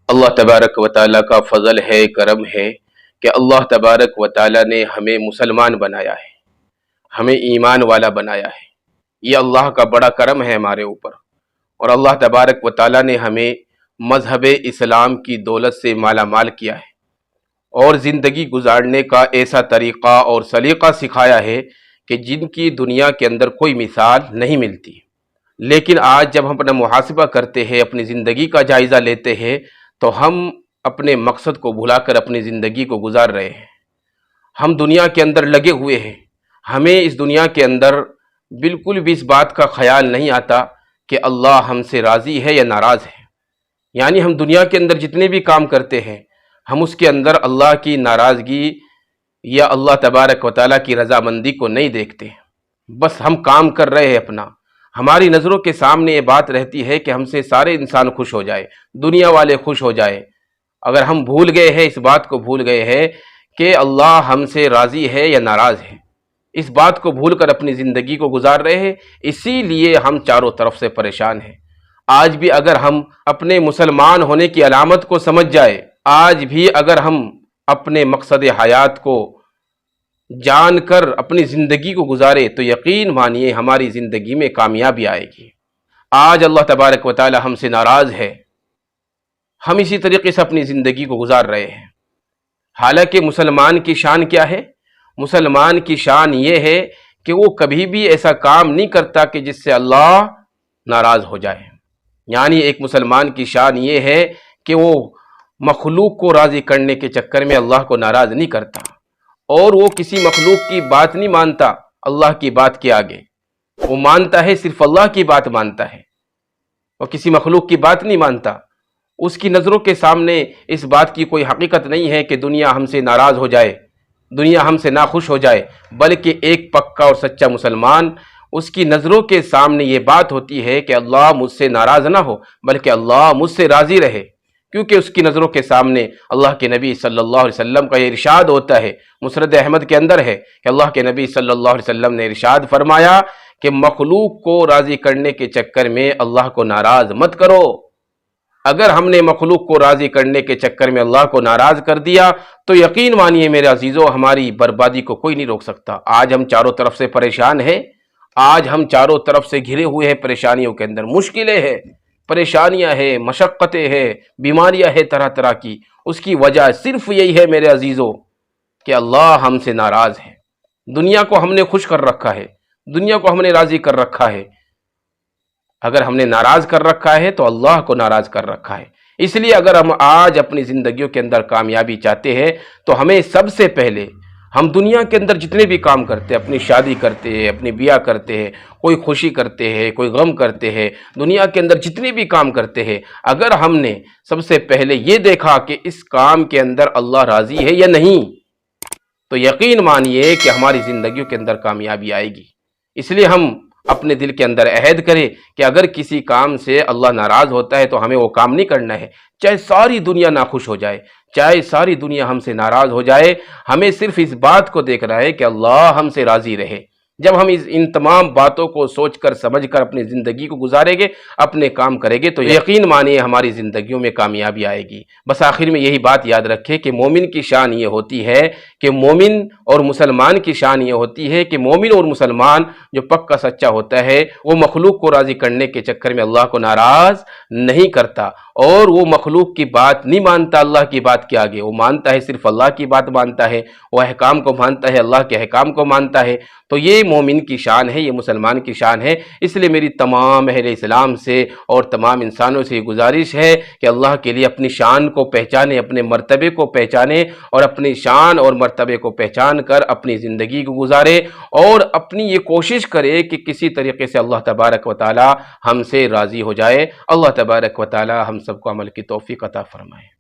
اللہ تبارک و تعالیٰ کا فضل ہے، کرم ہے کہ اللہ تبارک و تعالیٰ نے ہمیں مسلمان بنایا ہے، ہمیں ایمان والا بنایا ہے۔ یہ اللہ کا بڑا کرم ہے ہمارے اوپر، اور اللہ تبارک و تعالیٰ نے ہمیں مذہب اسلام کی دولت سے مالا مال کیا ہے، اور زندگی گزارنے کا ایسا طریقہ اور سلیقہ سکھایا ہے کہ جن کی دنیا کے اندر کوئی مثال نہیں ملتی۔ لیکن آج جب ہم اپنا محاسبہ کرتے ہیں، اپنی زندگی کا جائزہ لیتے ہیں، تو ہم اپنے مقصد کو بھلا کر اپنی زندگی کو گزار رہے ہیں۔ ہم دنیا کے اندر لگے ہوئے ہیں، ہمیں اس دنیا کے اندر بالکل بھی اس بات کا خیال نہیں آتا کہ اللہ ہم سے راضی ہے یا ناراض ہے۔ یعنی ہم دنیا کے اندر جتنے بھی کام کرتے ہیں، ہم اس کے اندر اللہ کی ناراضگی یا اللہ تبارک و تعالیٰ کی رضامندی کو نہیں دیکھتے۔ بس ہم کام کر رہے ہیں اپنا، ہماری نظروں کے سامنے یہ بات رہتی ہے کہ ہم سے سارے انسان خوش ہو جائے، دنیا والے خوش ہو جائے۔ اگر ہم بھول گئے ہیں، اس بات کو بھول گئے ہیں کہ اللہ ہم سے راضی ہے یا ناراض ہے، اس بات کو بھول کر اپنی زندگی کو گزار رہے ہیں، اسی لیے ہم چاروں طرف سے پریشان ہیں۔ آج بھی اگر ہم اپنے مسلمان ہونے کی علامت کو سمجھ جائے، آج بھی اگر ہم اپنے مقصد حیات کو جان کر اپنی زندگی کو گزارے، تو یقین مانیے ہماری زندگی میں کامیابی آئے گی۔ آج اللہ تبارک و تعالی ہم سے ناراض ہے، ہم اسی طریقے سے اپنی زندگی کو گزار رہے ہیں۔ حالانکہ مسلمان کی شان کیا ہے؟ مسلمان کی شان یہ ہے کہ وہ کبھی بھی ایسا کام نہیں کرتا کہ جس سے اللہ ناراض ہو جائے۔ یعنی ایک مسلمان کی شان یہ ہے کہ وہ مخلوق کو راضی کرنے کے چکر میں اللہ کو ناراض نہیں کرتا، اور وہ کسی مخلوق کی بات نہیں مانتا اللہ کی بات کے آگے۔ وہ مانتا ہے، صرف اللہ کی بات مانتا ہے، وہ کسی مخلوق کی بات نہیں مانتا۔ اس کی نظروں کے سامنے اس بات کی کوئی حقیقت نہیں ہے کہ دنیا ہم سے ناراض ہو جائے، دنیا ہم سے ناخوش ہو جائے، بلکہ ایک پکا اور سچا مسلمان، اس کی نظروں کے سامنے یہ بات ہوتی ہے کہ اللہ مجھ سے ناراض نہ ہو، بلکہ اللہ مجھ سے راضی رہے۔ کیونکہ اس کی نظروں کے سامنے اللہ کے نبی صلی اللہ علیہ وسلم کا یہ ارشاد ہوتا ہے، مسند احمد کے اندر ہے کہ اللہ کے نبی صلی اللہ علیہ وسلم نے ارشاد فرمایا کہ مخلوق کو راضی کرنے کے چکر میں اللہ کو ناراض مت کرو۔ اگر ہم نے مخلوق کو راضی کرنے کے چکر میں اللہ کو ناراض کر دیا تو یقین مانیے میرے عزیزو، ہماری بربادی کو کوئی نہیں روک سکتا۔ آج ہم چاروں طرف سے پریشان ہیں، آج ہم چاروں طرف سے گھرے ہوئے ہیں پریشانیوں کے اندر، مشکلیں ہیں، پریشانیاں ہیں، مشقتیں ہیں، بیماریاں ہیں طرح طرح کی۔ اس کی وجہ صرف یہی ہے میرے عزیزو کہ اللہ ہم سے ناراض ہے۔ دنیا کو ہم نے خوش کر رکھا ہے، دنیا کو ہم نے راضی کر رکھا ہے۔ اگر ہم نے ناراض کر رکھا ہے تو اللہ کو ناراض کر رکھا ہے۔ اس لیے اگر ہم آج اپنی زندگیوں کے اندر کامیابی چاہتے ہیں تو ہمیں سب سے پہلے، ہم دنیا کے اندر جتنے بھی کام کرتے ہیں، اپنی شادی کرتے ہیں، اپنی بیاہ کرتے ہیں، کوئی خوشی کرتے ہیں، کوئی غم کرتے ہیں، دنیا کے اندر جتنے بھی کام کرتے ہیں، اگر ہم نے سب سے پہلے یہ دیکھا کہ اس کام کے اندر اللہ راضی ہے یا نہیں، تو یقین مانیے کہ ہماری زندگیوں کے اندر کامیابی آئے گی۔ اس لیے ہم اپنے دل کے اندر عہد کریں کہ اگر کسی کام سے اللہ ناراض ہوتا ہے تو ہمیں وہ کام نہیں کرنا ہے، چاہے ساری دنیا ناخوش ہو جائے، چاہے ساری دنیا ہم سے ناراض ہو جائے، ہمیں صرف اس بات کو دیکھنا ہے کہ اللہ ہم سے راضی رہے۔ جب ہم ان تمام باتوں کو سوچ کر سمجھ کر اپنی زندگی کو گزاریں گے، اپنے کام کریں گے، تو یقین مانیے ہماری زندگیوں میں کامیابی آئے گی۔ بس آخر میں یہی بات یاد رکھے کہ مومن کی شان یہ ہوتی ہے کہ مومن اور مسلمان کی شان یہ ہوتی ہے کہ مومن اور مسلمان جو پکا سچا ہوتا ہے وہ مخلوق کو راضی کرنے کے چکر میں اللہ کو ناراض نہیں کرتا، اور وہ مخلوق کی بات نہیں مانتا اللہ کی بات کے آگے، وہ مانتا ہے صرف اللہ کی بات مانتا ہے، وہ احکام کو مانتا ہے، اللہ کے احکام کو مانتا ہے۔ تو یہ مومن کی شان ہے، یہ مسلمان کی شان ہے۔ اس لیے میری تمام اہل اسلام سے اور تمام انسانوں سے یہ گزارش ہے کہ اللہ کے لیے اپنی شان کو پہچانے، اپنے مرتبے کو پہچانے، اور اپنی شان اور مرتبے کو پہچان کر اپنی زندگی کو گزارے، اور اپنی یہ کوشش کرے کہ کسی طریقے سے اللہ تبارک و تعالی ہم سے راضی ہو جائے۔ اللہ تبارک و تعالی ہم سب کو عمل کی توفیق عطا فرمائے۔